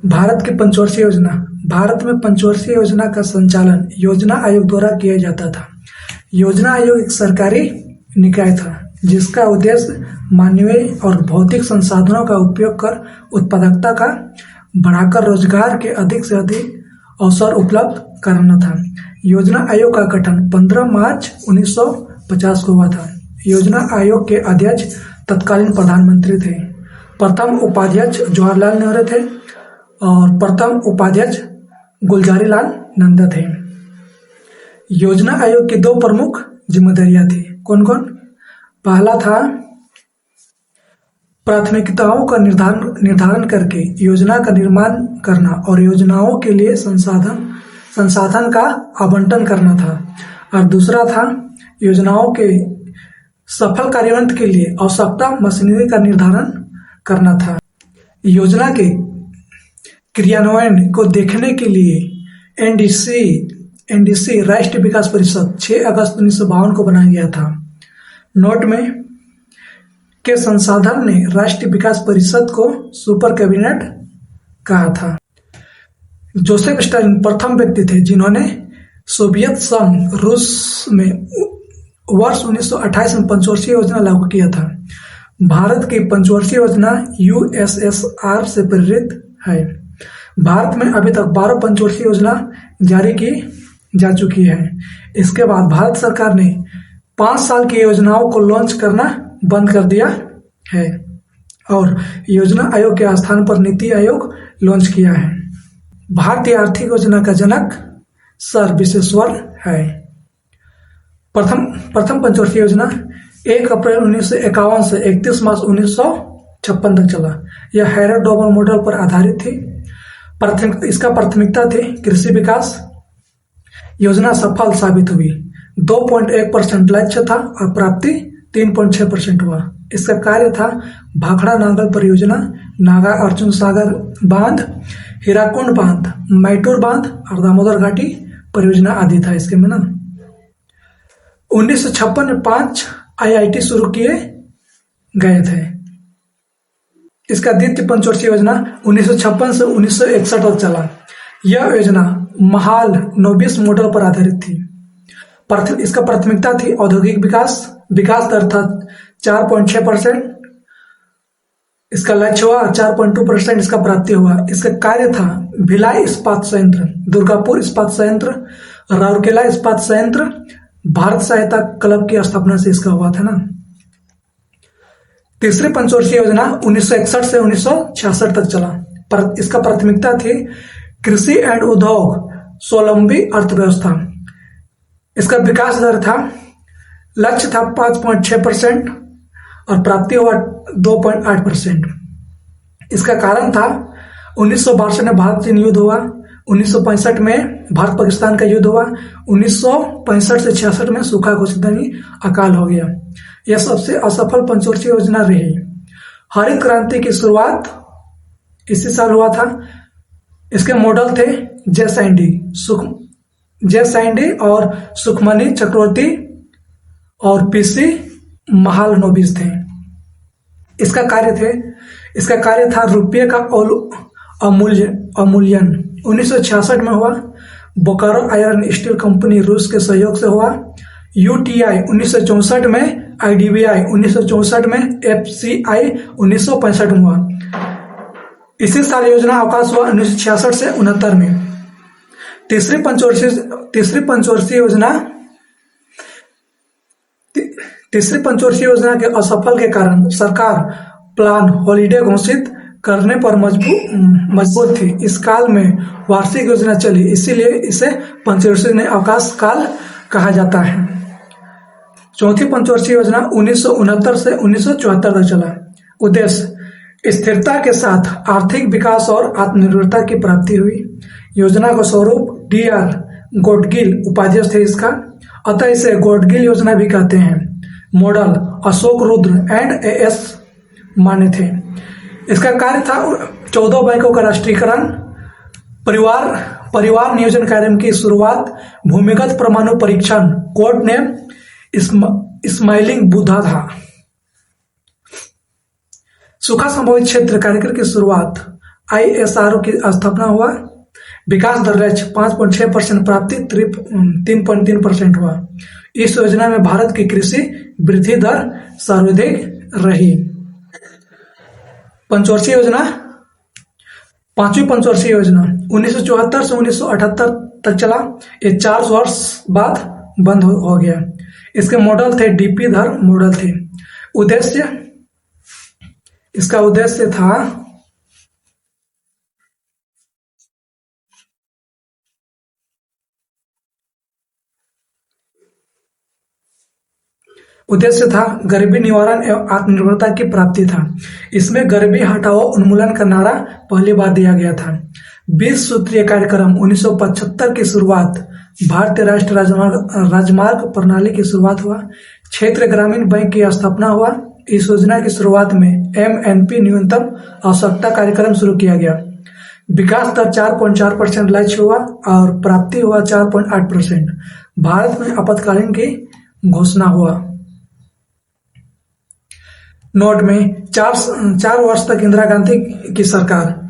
भारत की पंचवर्षीय योजना। भारत में पंचवर्षीय योजना का संचालन योजना आयोग द्वारा किया जाता था। योजना आयोग एक सरकारी निकाय था जिसका उद्देश्य मानवीय और भौतिक संसाधनों का उपयोग कर उत्पादकता का बढ़ाकर रोजगार के अधिक से अधिक अवसर उपलब्ध कराना था। योजना आयोग का गठन 15 मार्च 1950 को हुआ था। योजना आयोग के अध्यक्ष तत्कालीन प्रधानमंत्री थे। प्रथम उपाध्यक्ष जवाहरलाल नेहरू थे और प्रथम उपाध्यक्ष गुलजारी लाल नंदा थे। योजना आयोग की दो प्रमुख जिम्मेदारियां थी। कौन कौन? पहला था प्राथमिकताओं का निर्धारण करके योजना का निर्माण करना और योजनाओं के लिए संसाधन का आवंटन करना था, और दूसरा था योजनाओं के सफल कार्यान्वयन के लिए आवश्यकता मशीनरी का निर्धारण करना था। योजना के क्रियान्वयन को देखने के लिए एनडीसी राष्ट्रीय विकास परिषद 6 अगस्त 1952 को बनाया गया था। नोट में के संसाधन ने राष्ट्रीय विकास परिषद को सुपर कैबिनेट कहा था। जोसेफ स्टालिन प्रथम व्यक्ति थे जिन्होंने सोवियत संघ रूस में वर्ष 1928 में पंचवर्षीय योजना लागू किया था। भारत की पंचवर्षीय योजना यूएसएसआर से प्रेरित है। भारत में अभी तक 12 पंचवर्षीय योजना जारी की जा चुकी है। इसके बाद भारत सरकार ने 5 साल की योजनाओं को लॉन्च करना बंद कर दिया है और योजना आयोग के स्थान पर नीति आयोग लॉन्च किया है। भारतीय आर्थिक योजना का जनक सर विश्वेश्वरैया है। प्रथम पंचवर्षीय योजना 1 अप्रैल 1951 से 31 मार्च 1956 तक चला। यह हैरड डोबर मॉडल पर आधारित थी। इसका प्राथमिकता थी कृषि विकास। योजना सफल साबित हुई। 2.1% लक्ष्य था और प्राप्ति 3.6% हुआ। इसका कार्य था भाखड़ा नांगल परियोजना, नागा अर्जुन सागर बांध, हीराकुंड बांध, मैटूर बांध और दामोदर घाटी परियोजना आदि था इसके में ना। 1956 में 5 आईआईटी शुरू किए गए थे। इसका द्वितीय पंचवर्षीय योजना 1956 से 1961 तक चला। यह योजना महाल नोबिस मॉडल पर आधारित थी। इसका प्राथमिकता थी औद्योगिक विकास दर था 4.6%। इसका लक्ष्य हुआ 4.2%। इसका प्राप्ति हुआ। इसका कार्य था भिलाई इस्पात संयंत्र, दुर्गापुर इस्पात संयंत्र, राउरकेला इस्पात संयंत्र। भारत सहायता क्लब की स्थापना से इसका हुआ था ना। तीसरी पंचवर्षीय योजना 1961 से 1966 तक चला। इसका प्राथमिकता थी कृषि एवं उद्योग, स्वावलंबी अर्थव्यवस्था। इसका विकास दर था, लक्ष्य था 5.6% और प्राप्ति हुआ 2.8%। इसका कारण था 1962 में भारत चीन युद्ध हुआ, 1965 में भारत पाकिस्तान का युद्ध हुआ, 1965 से 66 में सूखा घोषित अकाल हो गया। यह सबसे असफल पंचवर्षीय योजना रही। हरित क्रांति की शुरुआत इसी साल हुआ था। इसके मॉडल थे जे सैंडी और सुखमनी चक्रवर्ती और पीसी महालनोबिस थे। इसका कार्य था रुपये का अवमूल्यन। 1966 में हुआ। बोकारो आयरन स्टील कंपनी रूस के सहयोग से हुआ। यूटीआई 1964 में, आईडीबीआई 1964 में, एफसीआई 1965 में हुआ। इसी साल योजना अवकाश हुआ 1966 से 69 में। तीसरी पंचवर्षीय योजना के असफल के कारण सरकार प्लान हॉलिडे घोषित करने पर मजबूत थी। इस काल में वार्षिक योजना चली, इसीलिए इसे पंचवर्षीय अवकाश काल कहा जाता है। चौथी पंचवर्षीय योजना 1969 से 1974 तक चला। उद्देश्य स्थिरता के साथ आर्थिक विकास और आत्मनिर्भरता की प्राप्ति हुई। योजना का स्वरूप डीआर गॉडगिल उपाध्यक्ष थे इसका, अतः इसे गॉडगिल योजना भी कहते हैं। Model Ashok Rudra and as मान्य थे। इसका कार्य था 14 बैंकों का राष्ट्रीयकरण, परिवार नियोजन कार्यक्रम की शुरुआत, भूमिगत परमाणु परीक्षण, कोड नेम स्माइलिंग बुद्धा था। सूखा संभावित क्षेत्र कार्यक्रम की शुरुआत, ISRO की स्थापना हुआ। विकास दर लक्ष्य 5.6% प्राप्ति 3.3% हुआ। इस योजना में भारत की कृषि वृद्धि दर सर्वाधिक रही। पंचवर्षीय योजना, पांचवी पंचवर्षीय योजना 1974 से 1978 तक चला। ये 4 वर्ष बाद बंद हो गया। इसके मॉडल थे DP धर मॉडल थे। इसका उद्देश्य था गरीबी निवारण एवं आत्मनिर्भरता की प्राप्ति था। इसमें गरीबी हटाओ उन्मूलन का नारा पहली बार दिया गया था। 20 सूत्रीय कार्यक्रम 1975 की शुरुआत। भारतीय राष्ट्रीय राजमार्ग प्रणाली की शुरुआत हुआ। क्षेत्रीय ग्रामीण बैंक की स्थापना हुआ। इस योजना की शुरुआत में MNP न्यूनतम आवश्यकता कार्यक्रम शुरू किया गया। विकास दर 4.4% लक्ष्य हुआ और प्राप्ति हुआ 4.8%। भारत में आपातकालीन की घोषणा हुआ। नोट में 4 वर्ष तक इंदिरा गांधी की सरकार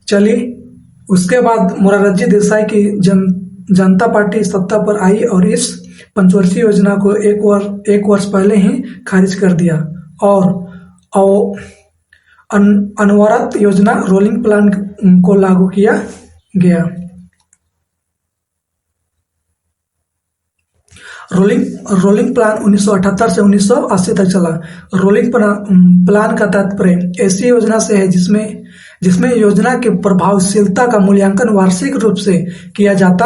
चली। उसके बाद मोरारजी देसाई की जनता पार्टी सत्ता पर आई और इस पंचवर्षीय योजना को एक वर्ष पहले ही खारिज कर दिया और अनवरत योजना रोलिंग प्लान को लागू किया गया। रोलिंग प्लान 1978 से 1980 तक चला। रोलिंग प्लान का तात्पर्य ऐसी योजना से है जिसमें योजना की प्रभावशीलता का मूल्यांकन वार्षिक रूप से किया जाता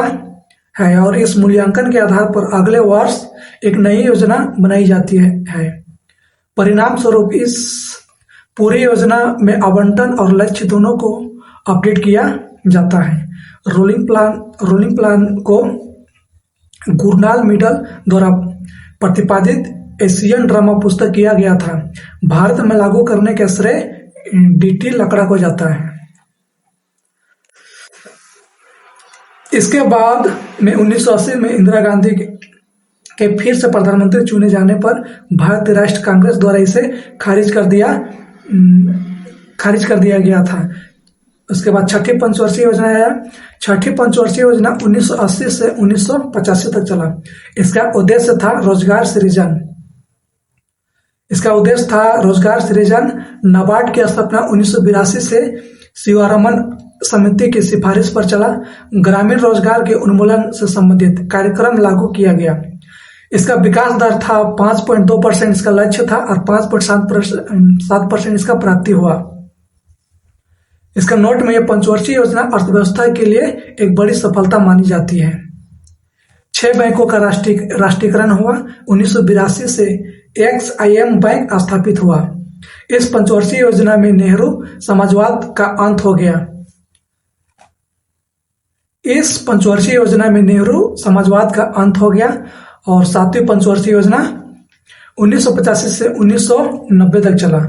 है और इस मूल्यांकन के आधार पर अगले वर्ष एक नई योजना बनाई जाती है। परिणाम स्वरूप इस पूरी योजना में आवंटन और लक्ष्य दोनों को अपडेट किया जाता है। रोलिंग प्लान को गुरनाल मिडल द्वारा प्रतिपादित एशियन ड्रामा पुस्तक किया गया था। भारत में लागू करने का श्रेय DT लकड़ा को जाता है। इसके बाद में 1980 में इंदिरा गांधी के फिर से प्रधानमंत्री चुने जाने पर भारतीय राष्ट्रीय कांग्रेस द्वारा इसे खारिज कर दिया गया था। उसके बाद छठी पंचवर्षीय योजना आया। छठी पंचवर्षीय योजना 1980 से 1985 तक चला। इसका उद्देश्य था रोजगार सृजन। नाबार्ड की स्थापना 1982 से शिवारमन समिति की सिफारिश पर चला। ग्रामीण रोजगार के उन्मूलन से संबंधित कार्यक्रम लागू किया गया। इसका विकास दर था 5.2%। इसका लक्ष्य था और 5.7% इसका प्राप्ति हुआ। इसका नोट में यह पंचवर्षीय योजना अर्थव्यवस्था के लिए एक बड़ी सफलता मानी जाती है। 6 बैंकों का राष्ट्रीयकरण हुआ। 1982 से XIM बैंक स्थापित हुआ। इस पंचवर्षीय योजना में नेहरू समाजवाद का अंत हो गया। और 7वीं पंचवर्षीय योजना 1985 से 1990 तक चला।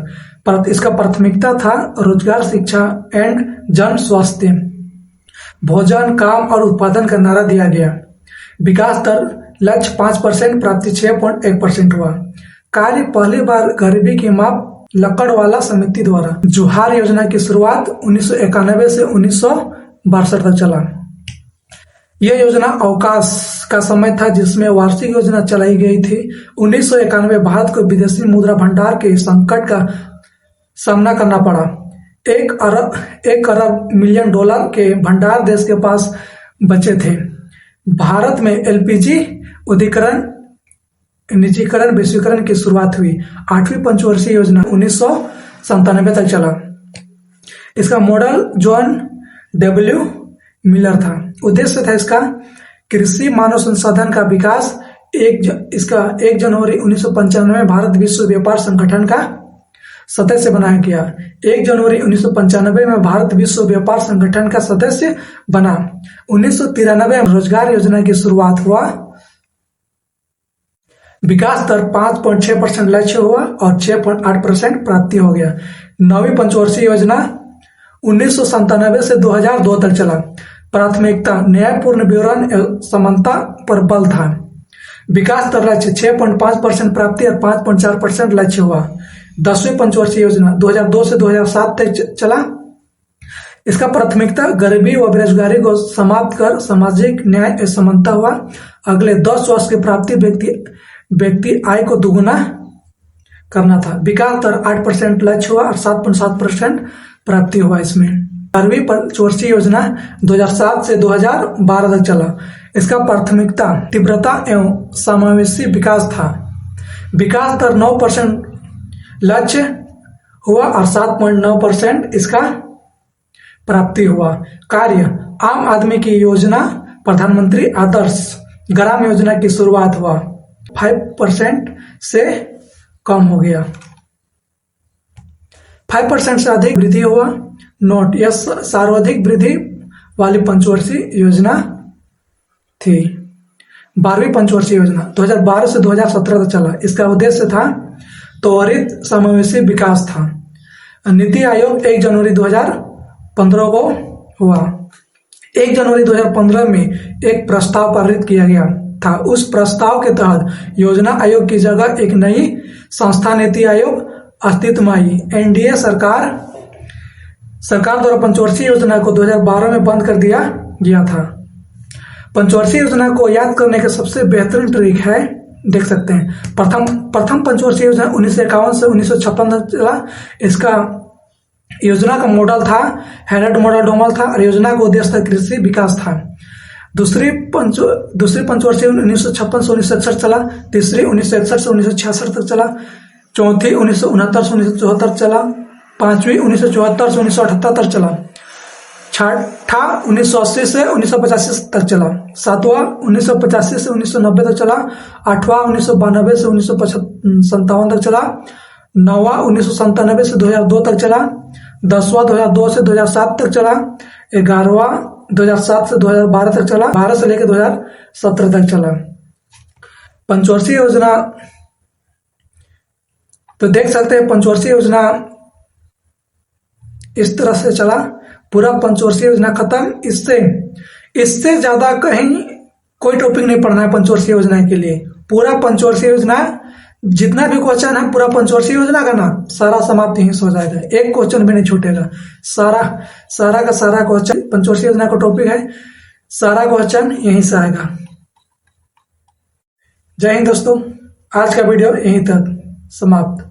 पर इसका प्राथमिकता था रोजगार, शिक्षा एंड जन स्वास्थ्य, भोजन, काम और उत्पादन का नारा दिया गया। विकास दर लक्ष्य 5%, प्राप्ति 6.1% हुआ। कार्य पहली बार गरीबी की माप लकड़वाला समिति द्वारा। जोहार योजना की शुरुआत 1991 से 1962 तक चला। यह योजना अवकाश का समय था जिसमें वार्षिक योजना चलाई गई थी। 1991 भारत को विदेशी मुद्रा भंडार के संकट का सामना करना पड़ा। 1 अरब मिलियन डॉलर के भंडार देश के पास बचे थे। भारत में LPG उद्योगीकरण, निजीकरण, वैश्वीकरण की शुरुआत हुई। 8वीं पंचवर्षीय योजना 1997 तक चला। इसका मॉडल जॉन W मिलर था। उद्देश्य था इसका कृषि मानव संसाधन का विकास। 1 जनवरी 1995 में भारत विश्व व्यापार संगठन का सदस्य बनाया गया। 1 जनवरी 1995 में भारत विश्व व्यापार संगठन का सदस्य बना। 1993 में रोजगार योजना की शुरुआत हुआ। विकास दर 5.6% लक्ष्य हुआ और 6.8% प्राप्ति हो गया। 9वीं पंचवर्षीय योजना 1997 से 2002 तक चला। प्राथमिकता न्यायपूर्ण विवरण एवं समानता पर बल था। विकास दर लक्ष्य 6.5% प्राप्ति और 5.4% लक्ष्य हुआ। 10वीं पंचवर्षीय योजना 2002 से 2007 तक चला। इसका प्राथमिकता गरीबी व बेरोजगारी को समाप्त कर सामाजिक न्याय एवं समानता हुआ। अगले 10 वर्ष की प्राप्ति व्यक्ति आय को दुगुना करना था। विकास दर 8% लक्ष्य हुआ और 7.7% प्राप्ति हुआ। इसमें 12वीं पंचवर्षीय योजना 2007 से 2012 तक चला। इसका प्राथमिकता तीव्रता एवं समावेशी विकास था। विकास दर 9% लक्ष्य हुआ और 7.9% इसका प्राप्ति हुआ। कार्य आम आदमी की योजना प्रधानमंत्री आदर्श ग्राम योजना की शुरुआत हुआ। 5% से कम हो गया। 5% से अधिक वृद्धि हुआ। नोट, यह सर्वाधिक वृद्धि वाली पंचवर्षीय योजना थी। 12वीं पंचवर्षीय योजना 2012 से 2017 तक चला। इसका उद्देश्य था त्वरित समावेशी विकास था। नीति आयोग 1 जनवरी 2015 को हुआ। 1 जनवरी 2015 में एक प्रस्ताव पारित किया गया था। उस प्रस्ताव के तहत योजना आयोग की जगह एक नई संस्था नीति आयोग अस्तित्व में आई। एनडीए सरकार द्वारा पंचवर्षीय योजना को 2012 में बंद कर दिया गया था। पंचवर्षीय योजना को याद करने का सबसे बेहतरीन ट्रिक है, देख सकते हैं। प्रथम पंचवर्षीय योजना 1951 से 1956 तक चला। इसका योजना का मॉडल था हेरेड मॉडल डोमल था और योजना का उद्देश्य था कृषि विकास था। दूसरी पंचवर्षीय 1956 से 1961 चला। तीसरी 1961 से 1966 तक चला। चौथी 1969 से 1974 चला। पांचवी 1974 से 1978 तक चला। छठा 1980 से 1985 तक चला। सातवां 1985 से 1990 तक चला। आठवां 1992 से 1957 तक चला। नौवां 1997 से 2002 तक चला। 10वां 2002 से 2007 तक चला। 11वां 2007 से 2012 तक चला। 12 से लेकर 2017 तक चला। पंचवर्षीय योजना तो देख सकते हैं, पंचवर्षीय योजना इस तरह से चला। पूरा पंचवर्षीय योजना खत्म। इससे ज्यादा कहीं कोई टॉपिक नहीं पढ़ना है पंचवर्षीय योजना के लिए। पूरा पंचवर्षीय योजना जितना भी क्वेश्चन है पूरा पंचवर्षीय योजना का ना सारा समाप्त यहीं से हो जाएगा। एक क्वेश्चन भी नहीं छूटेगा। सारा का सारा क्वेश्चन पंचवर्षीय योजना का टॉपिक है। सारा क्वेश्चन यहीं से आएगा। जय हिंद दोस्तों, आज का वीडियो यहीं तक समाप्त।